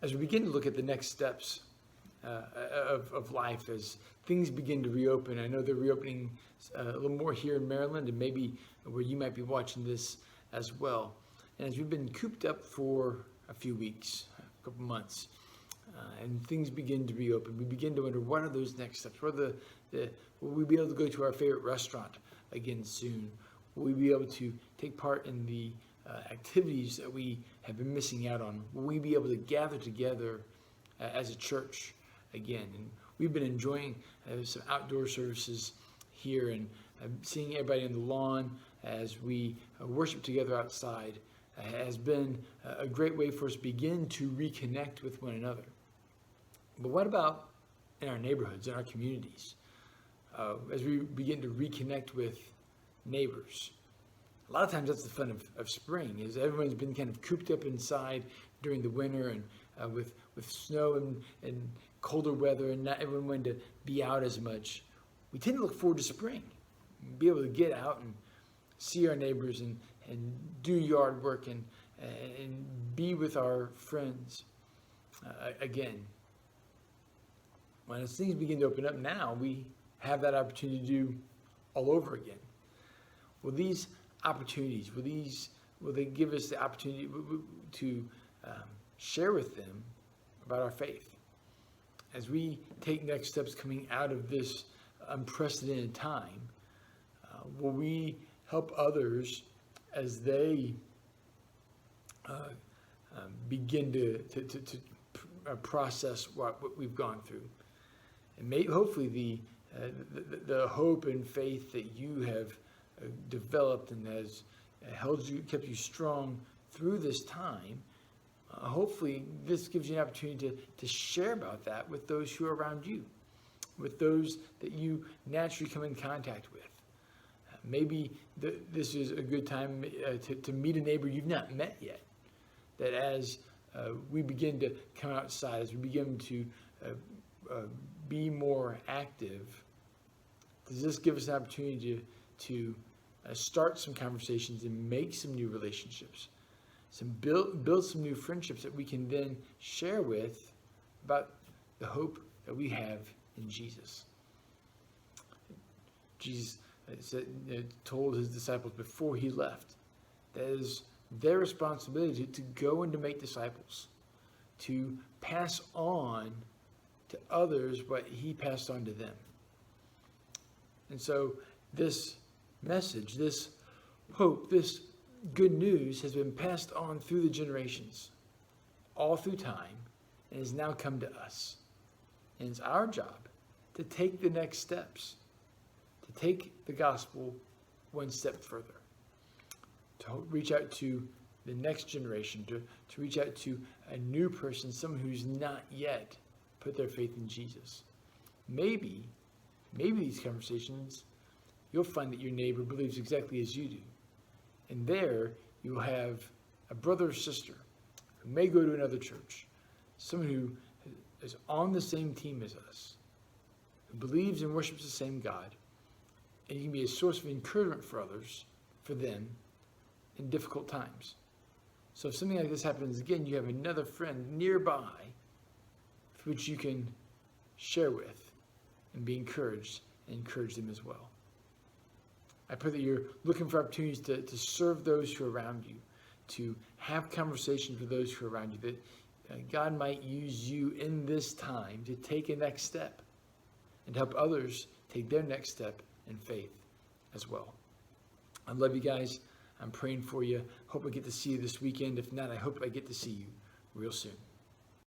as we begin to look at the next steps of life, as things begin to reopen. I know they're reopening a little more here in Maryland, and maybe where you might be watching this as well. And as we've been cooped up for a few weeks, a couple months, and things begin to reopen, we begin to wonder, what are those next steps? What are will we be able to go to our favorite restaurant again soon? Will we be able to take part in the activities that we have been missing out on? Will we be able to gather together as a church again? And we've been enjoying some outdoor services here, and seeing everybody on the lawn as we worship together outside has been a great way for us to begin to reconnect with one another. But what about in our neighborhoods, in our communities? As we begin to reconnect with neighbors. A lot of times that's the fun of spring, is everyone's been kind of cooped up inside during the winter, and with snow and colder weather, and not everyone wanting to be out as much. We tend to look forward to spring, be able to get out and see our neighbors and do yard work and be with our friends again. When as things begin to open up now, we have that opportunity to do all over again. Will these opportunities, will they give us the opportunity to share with them about our faith? As we take next steps coming out of this unprecedented time, will we help others as they begin to process what we've gone through? And hopefully the hope and faith that you have developed and has kept you strong through this time, hopefully this gives you an opportunity to share about that with those who are around you, with those that you naturally come in contact with. Maybe this is a good time to meet a neighbor you've not met yet. That as we begin to come outside, as we begin to be more active, does this give us an opportunity to start some conversations and make some new relationships, build some new friendships that we can then share with about the hope that we have in Jesus. Jesus told his disciples before he left that it is their responsibility to go and to make disciples, to pass on to others what he passed on to them. And so this message, this hope, this good news has been passed on through the generations, all through time, and has now come to us. And it's our job to take the next steps, to take the gospel one step further, to reach out to the next generation, to reach out to a new person, someone who's not yet put their faith in Jesus. Maybe these conversations, you'll find that your neighbor believes exactly as you do. And there you'll have a brother or sister who may go to another church, someone who is on the same team as us, who believes and worships the same God, and you can be a source of encouragement for others, for them, in difficult times. So if something like this happens again, you have another friend nearby which you can share with and be encouraged and encourage them as well. I pray that you're looking for opportunities to serve those who are around you, to have conversations with those who are around you, that God might use you in this time to take a next step and help others take their next step in faith as well. I love you guys. I'm praying for you. Hope I get to see you this weekend. If not, I hope I get to see you real soon.